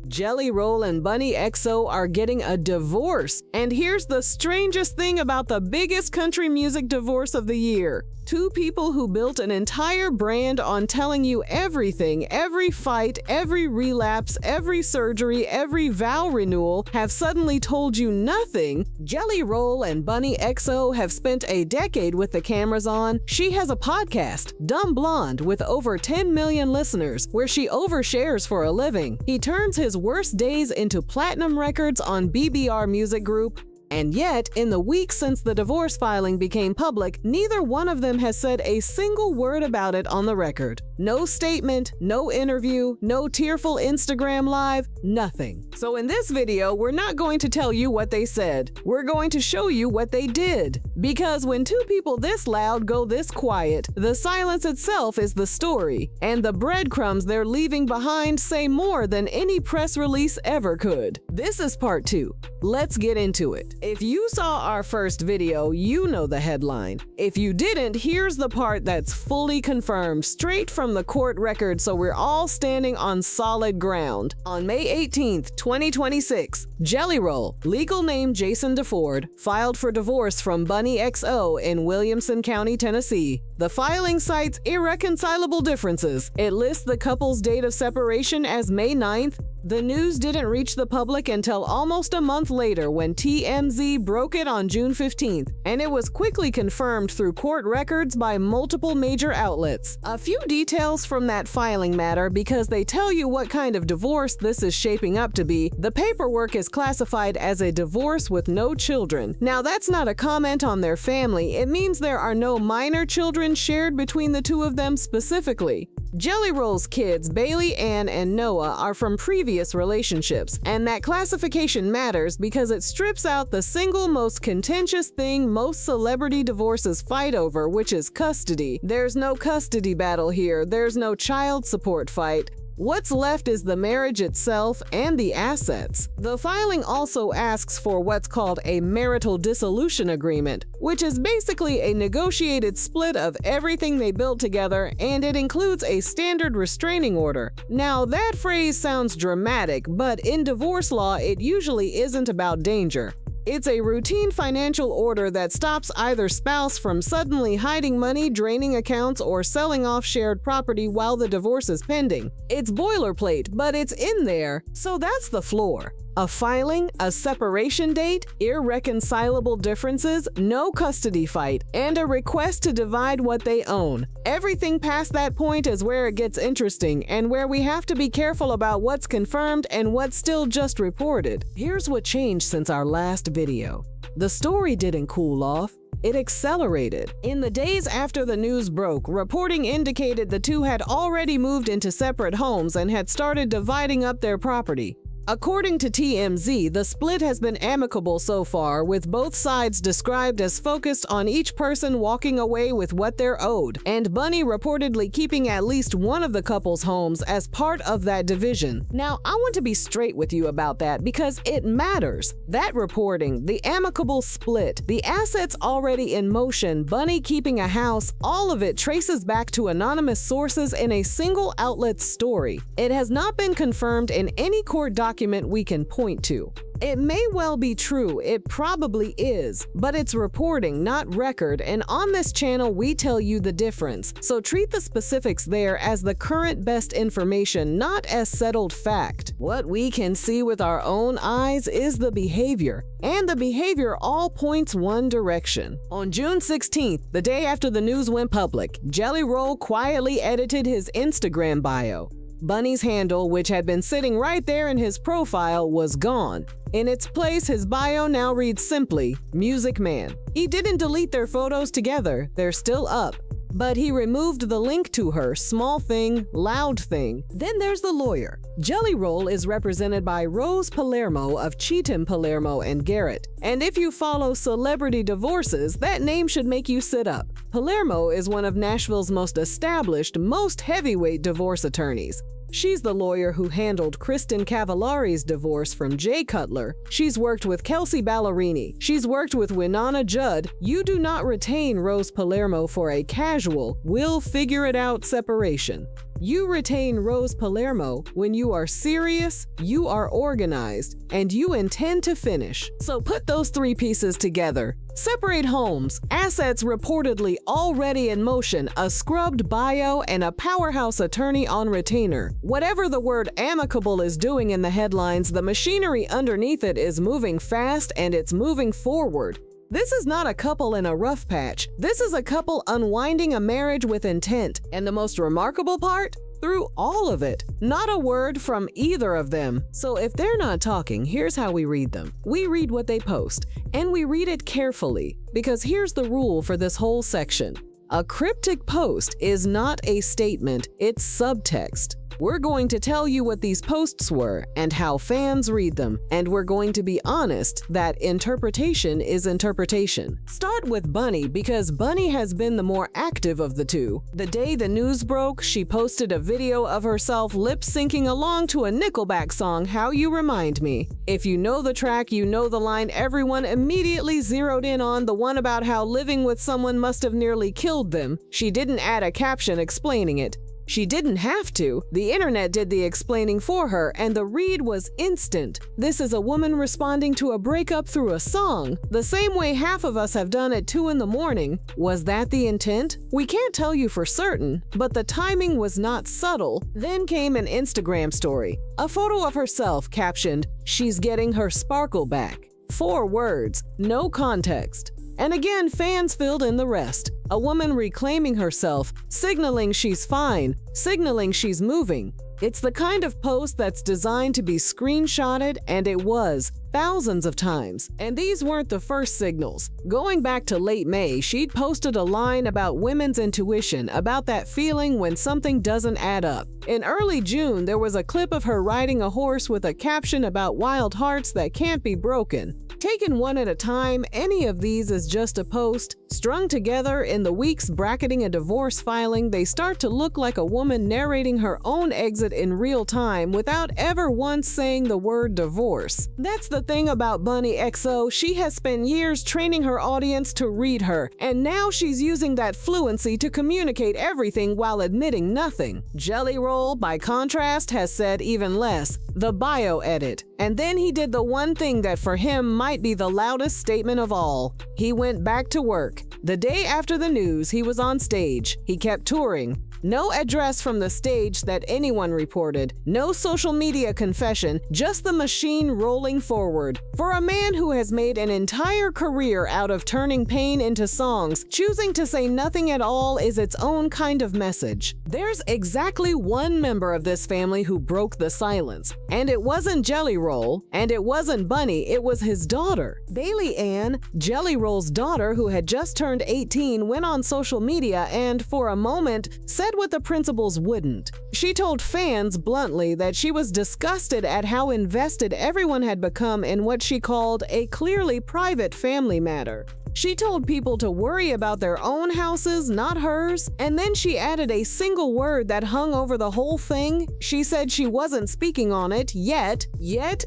Jelly Roll and Bunnie XO are getting a divorce. And here's the strangest thing about the biggest country music divorce of the year. Two people who built an entire brand on telling you everything, every fight, every relapse, every surgery, every vow renewal, have suddenly told you nothing. Jelly Roll and Bunnie XO have spent a decade with the cameras on. She has a podcast, Dumb Blonde, with over 10 million listeners, where she overshares for a living. He turns his worst days into platinum records on BBR Music Group. And yet, in the weeks since the divorce filing became public, neither one of them has said a single word about it on the record. No statement, no interview, no tearful Instagram live, nothing. So in this video, we're not going to tell you what they said. We're going to show you what they did. Because when two people this loud go this quiet, the silence itself is the story, and the breadcrumbs they're leaving behind say more than any press release ever could. This is part 2. Let's get into it. If you saw our first video, you know the headline. If you didn't, here's the part that's fully confirmed, straight from the court record, so we're all standing on solid ground. On May 18th, 2026, Jelly Roll, legal name Jason DeFord, filed for divorce from Bunnie XO in Williamson County, Tennessee. The filing cites irreconcilable differences. It lists the couple's date of separation as May 9th. The news didn't reach the public until almost a month later when TMZ broke it on June 15th, and it was quickly confirmed through court records by multiple major outlets. A few details from that filing matter because they tell you what kind of divorce this is shaping up to be. The paperwork is classified as a divorce with no children. Now, that's not a comment on their family. It means there are no minor children shared between the two of them specifically. Jelly Roll's kids, Bailey, Ann, and Noah, are from previous relationships, and that classification matters because it strips out the single most contentious thing most celebrity divorces fight over, which is custody. There's no custody battle here, there's no child support fight. What's left is the marriage itself and the assets. The filing also asks for what's called a marital dissolution agreement, which is basically a negotiated split of everything they built together, and it includes a standard restraining order. Now, that phrase sounds dramatic, but in divorce law, it usually isn't about danger. It's a routine financial order that stops either spouse from suddenly hiding money, draining accounts, or selling off shared property while the divorce is pending. It's boilerplate, but it's in there, so that's the floor. A filing, a separation date, irreconcilable differences, no custody fight, and a request to divide what they own. Everything past that point is where it gets interesting and where we have to be careful about what's confirmed and what's still just reported. Here's what changed since our last video. The story didn't cool off. It accelerated. In the days after the news broke, reporting indicated the two had already moved into separate homes and had started dividing up their property. According to TMZ, the split has been amicable so far, with both sides described as focused on each person walking away with what they're owed, and Bunnie reportedly keeping at least one of the couple's homes as part of that division. Now, I want to be straight with you about that because it matters. That reporting, the amicable split, the assets already in motion, Bunnie keeping a house, all of it traces back to anonymous sources in a single outlet's story. It has not been confirmed in any court document we can point to. It may well be true, it probably is, but it's reporting, not record, and on this channel we tell you the difference, so treat the specifics there as the current best information, not as settled fact. What we can see with our own eyes is the behavior, and the behavior all points one direction. On June 16th, the day after the news went public, Jelly Roll quietly edited his Instagram bio. Bunnie's handle, which had been sitting right there in his profile, was gone. In its place, his bio now reads simply, Music Man. He didn't delete their photos together, they're still up. But he removed the link to her, small thing, loud thing. Then there's the lawyer. Jelly Roll is represented by Rose Palermo of Cheatham, Palermo and Garrett. And if you follow celebrity divorces, that name should make you sit up. Palermo is one of Nashville's most established, most heavyweight divorce attorneys. She's the lawyer who handled Kristen Cavallari's divorce from Jay Cutler. She's worked with Kelsey Ballerini. She's worked with Winona Judd. You do not retain Rose Palermo for a casual, we'll figure it out separation. You retain Rose Palermo when you are serious, you are organized, and you intend to finish. So put those three pieces together. Separate homes, assets reportedly already in motion, a scrubbed bio, and a powerhouse attorney on retainer. Whatever the word amicable is doing in the headlines, the machinery underneath it is moving fast and it's moving forward. This is not a couple in a rough patch. This is a couple unwinding a marriage with intent. And the most remarkable part? Through all of it, not a word from either of them. So if they're not talking, here's how we read them. We read what they post, and we read it carefully, because here's the rule for this whole section. A cryptic post is not a statement, it's subtext. We're going to tell you what these posts were and how fans read them, and we're going to be honest that interpretation is interpretation. Start with Bunnie because Bunnie has been the more active of the two. The day the news broke, she posted a video of herself lip-syncing along to a Nickelback song, How You Remind Me. If you know the track, you know the line everyone immediately zeroed in on, the one about how living with someone must have nearly killed them. She didn't add a caption explaining it. She didn't have to. The internet did the explaining for her, and the read was instant. This is a woman responding to a breakup through a song, the same way half of us have done at 2 in the morning. Was that the intent? We can't tell you for certain, but the timing was not subtle. Then came an Instagram story. A photo of herself captioned, "She's getting her sparkle back." 4 words, no context. And again, fans filled in the rest. A woman reclaiming herself, signaling she's fine, signaling she's moving. It's the kind of post that's designed to be screenshotted, and it was, thousands of times. And these weren't the first signals. Going back to late May, she'd posted a line about women's intuition, about that feeling when something doesn't add up. In early June, there was a clip of her riding a horse with a caption about wild hearts that can't be broken. Taken one at a time, any of these is just a post. Strung together in the weeks bracketing a divorce filing, they start to look like a woman narrating her own exit in real time without ever once saying the word divorce. That's the thing about Bunnie XO, she has spent years training her audience to read her, and now she's using that fluency to communicate everything while admitting nothing. Jelly Roll, by contrast, has said even less, the bio edit. And then he did the one thing that for him might be the loudest statement of all. He went back to work. The day after the news, he was on stage. He kept touring. No address from the stage that anyone reported. No social media confession, just the machine rolling forward. For a man who has made an entire career out of turning pain into songs, choosing to say nothing at all is its own kind of message. There's exactly one member of this family who broke the silence. And it wasn't Jelly Roll, and it wasn't Bunnie, it was his daughter. Bailey Ann, Jelly Roll's daughter who had just turned 18, went on social media and, for a moment, said what the principals wouldn't. She told fans bluntly that she was disgusted at how invested everyone had become in what she called a clearly private family matter. She told people to worry about their own houses, not hers, and then she added a single word that hung over the whole thing. She said she wasn't speaking on it yet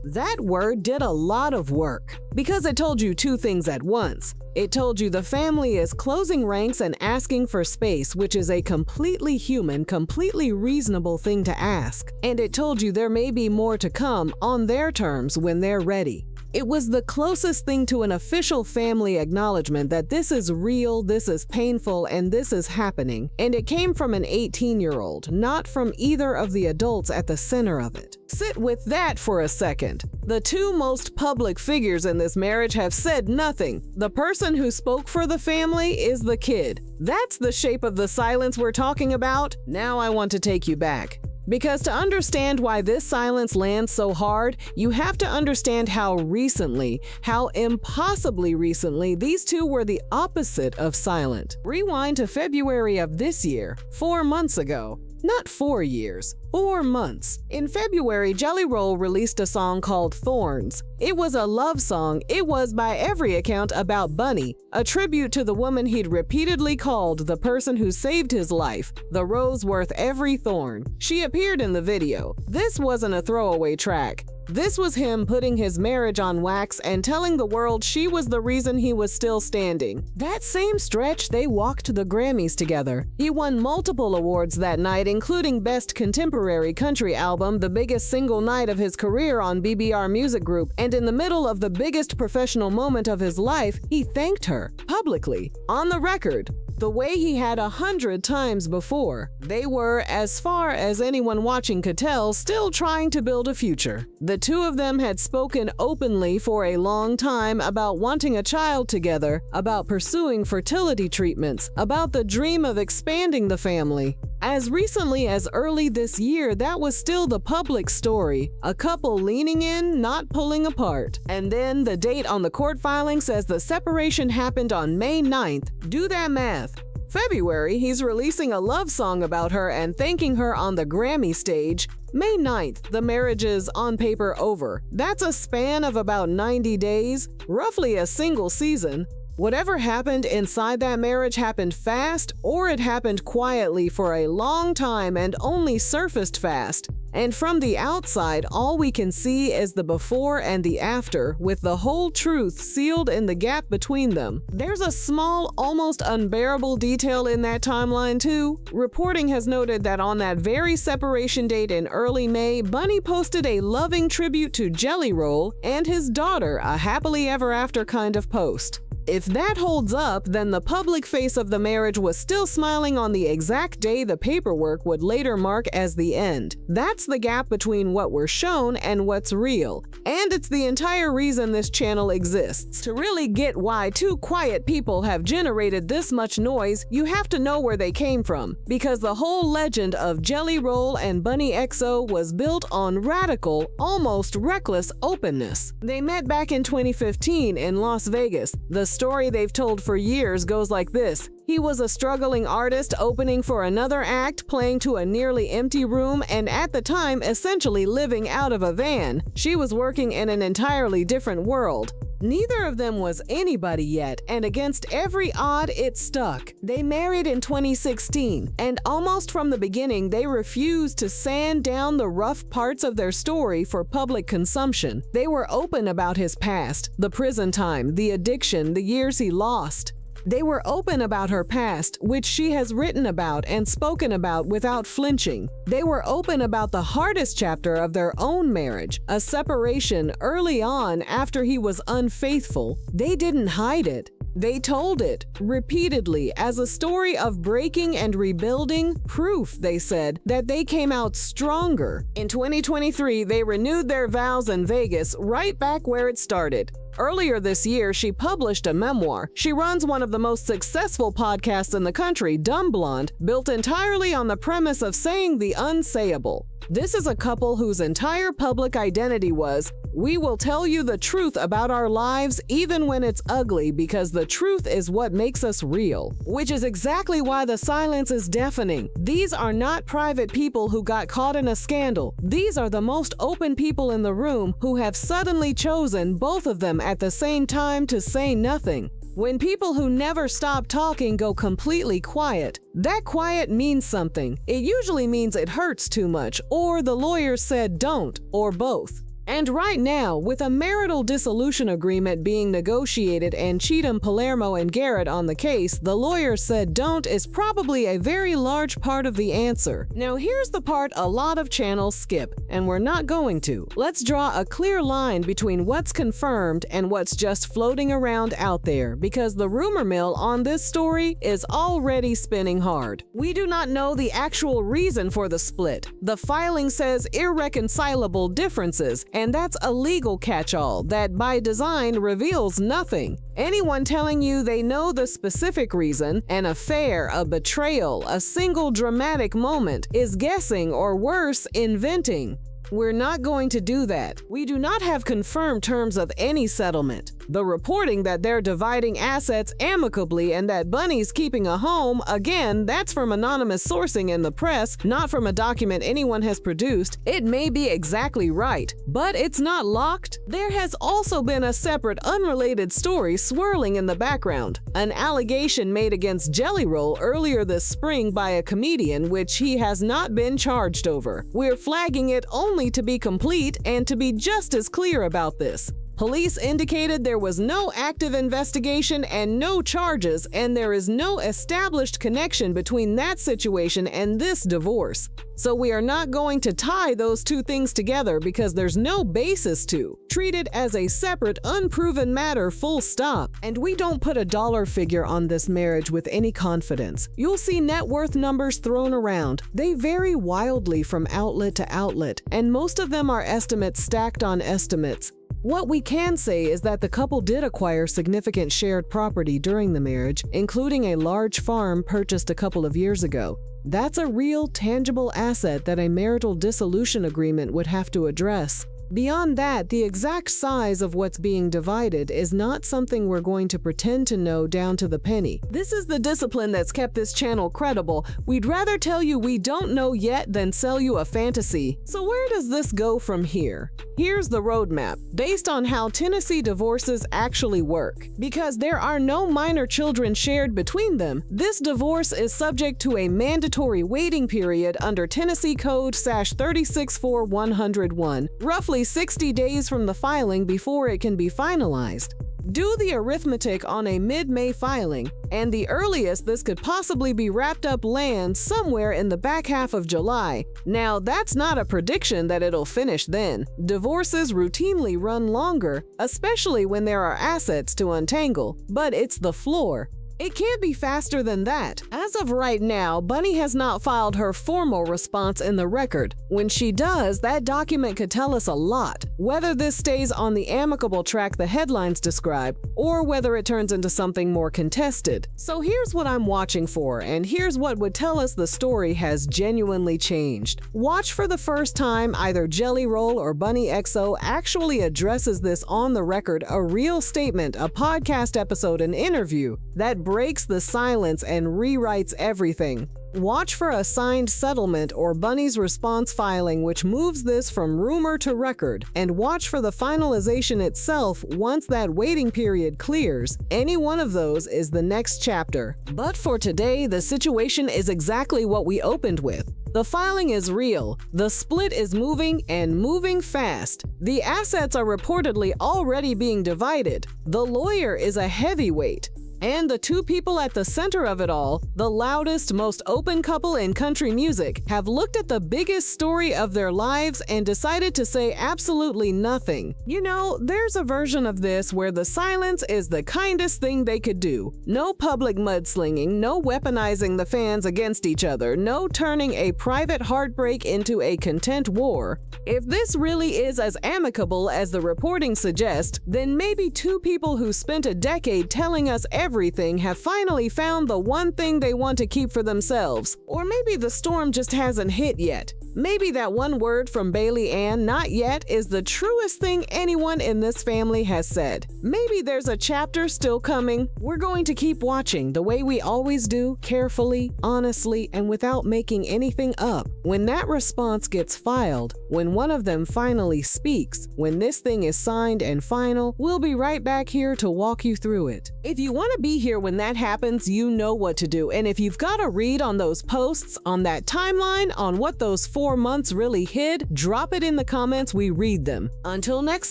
that word did a lot of work. Because it told you 2 things at once. It told you the family is closing ranks and asking for space, which is a completely human, completely reasonable thing to ask. And it told you there may be more to come on their terms when they're ready. It was the closest thing to an official family acknowledgement that this is real, this is painful, and this is happening. And it came from an 18-year-old, not from either of the adults at the center of it. Sit with that for a second. The 2 most public figures in this marriage have said nothing. The person who spoke for the family is the kid. That's the shape of the silence we're talking about. Now I want to take you back. Because to understand why this silence lands so hard, you have to understand how recently, how impossibly recently, these 2 were the opposite of silent. Rewind to February of this year, 4 months ago. Not 4 years, 4 months. In February, Jelly Roll released a song called Thorns. It was a love song. It was, by every account, about Bunnie, a tribute to the woman he'd repeatedly called the person who saved his life, the rose worth every thorn. She appeared in the video. This wasn't a throwaway track. This was him putting his marriage on wax and telling the world she was the reason he was still standing. That same stretch, they walked to the Grammys together. He won multiple awards that night, including Best Contemporary Country Album, the biggest single night of his career on BBR Music Group, and in the middle of the biggest professional moment of his life, he thanked her publicly, on the record, the way he had 100 times before. They were, as far as anyone watching could tell, still trying to build a future. The two of them had spoken openly for a long time about wanting a child together, about pursuing fertility treatments, about the dream of expanding the family. As recently as early this year, that was still the public story, a couple leaning in, not pulling apart. And then the date on the court filing says the separation happened on May 9th. Do that math. February, he's releasing a love song about her and thanking her on the Grammy stage. May 9th, the marriage is on paper over. That's a span of about 90 days, roughly a single season. Whatever happened inside that marriage happened fast, or it happened quietly for a long time and only surfaced fast. And from the outside, all we can see is the before and the after, with the whole truth sealed in the gap between them. There's a small, almost unbearable detail in that timeline too. Reporting has noted that on that very separation date in early May, Bunnie posted a loving tribute to Jelly Roll and his daughter, a happily ever after kind of post. If that holds up, then the public face of the marriage was still smiling on the exact day the paperwork would later mark as the end. That's the gap between what we're shown and what's real. And it's the entire reason this channel exists. To really get why two quiet people have generated this much noise, you have to know where they came from. Because the whole legend of Jelly Roll and Bunnie XO was built on radical, almost reckless openness. They met back in 2015 in Las Vegas. The story they've told for years goes like this. He was a struggling artist opening for another act, playing to a nearly empty room, and at the time essentially living out of a van. She was working in an entirely different world. Neither of them was anybody yet, and against every odd, it stuck. They married in 2016, and almost from the beginning, they refused to sand down the rough parts of their story for public consumption. They were open about his past, the prison time, the addiction, the years he lost. They were open about her past, which she has written about and spoken about without flinching. They were open about the hardest chapter of their own marriage, a separation early on after he was unfaithful. They didn't hide it. They told it, repeatedly, as a story of breaking and rebuilding, proof, they said, that they came out stronger. In 2023, they renewed their vows in Vegas, right back where it started. Earlier this year, she published a memoir. She runs one of the most successful podcasts in the country, Dumb Blonde, built entirely on the premise of saying the unsayable. This is a couple whose entire public identity was, we will tell you the truth about our lives even when it's ugly because the truth is what makes us real. Which is exactly why the silence is deafening. These are not private people who got caught in a scandal. These are the most open people in the room who have suddenly chosen, both of them at the same time, to say nothing. When people who never stop talking go completely quiet, that quiet means something. It usually means it hurts too much, or the lawyer said don't, or both. And right now, with a marital dissolution agreement being negotiated and Cheatham, Palermo, and Garrett on the case, the lawyer said don't is probably a very large part of the answer. Now here's the part a lot of channels skip, and we're not going to. Let's draw a clear line between what's confirmed and what's just floating around out there, because the rumor mill on this story is already spinning hard. We do not know the actual reason for the split. The filing says irreconcilable differences, and that's a legal catch-all that by design reveals nothing. Anyone telling you they know the specific reason, an affair, a betrayal, a single dramatic moment, is guessing or worse, inventing. We're not going to do that. We do not have confirmed terms of any settlement. The reporting that they're dividing assets amicably and that Bunnie's keeping a home, again, that's from anonymous sourcing in the press, not from a document anyone has produced. It may be exactly right, but it's not locked. There has also been a separate, unrelated story swirling in the background. An allegation made against Jelly Roll earlier this spring by a comedian, which he has not been charged over. We're flagging it only to be complete and to be just as clear about this. Police indicated there was no active investigation and no charges, and there is no established connection between that situation and this divorce. So we are not going to tie those two things together because there's no basis to. Treat it as a separate, unproven matter, full stop. And we don't put a dollar figure on this marriage with any confidence. You'll see net worth numbers thrown around. They vary wildly from outlet to outlet, and most of them are estimates stacked on estimates. What we can say is that the couple did acquire significant shared property during the marriage, including a large farm purchased a couple of years ago. That's a real, tangible asset that a marital dissolution agreement would have to address. Beyond that, the exact size of what's being divided is not something we're going to pretend to know down to the penny. This is the discipline that's kept this channel credible. We'd rather tell you we don't know yet than sell you a fantasy. So where does this go from here? Here's the roadmap, based on how Tennessee divorces actually work. Because there are no minor children shared between them, this divorce is subject to a mandatory waiting period under Tennessee Code /364101, roughly 60 days from the filing before it can be finalized. Do the arithmetic on a mid-May filing, and the earliest this could possibly be wrapped up lands somewhere in the back half of July. Now, that's not a prediction that it'll finish then. Divorces routinely run longer, especially when there are assets to untangle, but it's the floor. It can't be faster than that. As of right now, Bunnie has not filed her formal response in the record. When she does, that document could tell us a lot, whether this stays on the amicable track the headlines describe, or whether it turns into something more contested. So here's what I'm watching for, and here's what would tell us the story has genuinely changed. Watch for the first time either Jelly Roll or Bunnie XO actually addresses this on the record, a real statement, a podcast episode, an interview that breaks the silence and rewrites everything. Watch for a signed settlement or Bunnie's response filing, which moves this from rumor to record, and watch for the finalization itself once that waiting period clears. Any one of those is the next chapter. But for today, the situation is exactly what we opened with. The filing is real, the split is moving and moving fast. The assets are reportedly already being divided. The lawyer is a heavyweight. And the two people at the center of it all, the loudest, most open couple in country music, have looked at the biggest story of their lives and decided to say absolutely nothing. You know, there's a version of this where the silence is the kindest thing they could do. No public mudslinging, no weaponizing the fans against each other, no turning a private heartbreak into a content war. If this really is as amicable as the reporting suggests, then maybe two people who spent a decade telling us everything have finally found the one thing they want to keep for themselves. Or maybe the storm just hasn't hit yet. Maybe that one word from Bailey Ann, "not yet," is the truest thing anyone in this family has said. Maybe there's a chapter still coming. We're going to keep watching the way we always do, carefully, honestly, and without making anything up. When that response gets filed, when one of them finally speaks, when this thing is signed and final, we'll be right back here to walk you through it. If you want to be here when that happens, you know what to do. And if you've got a read on those posts, on that timeline, on what those 4 months really hid, drop it in the comments. We read them. Until next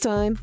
time.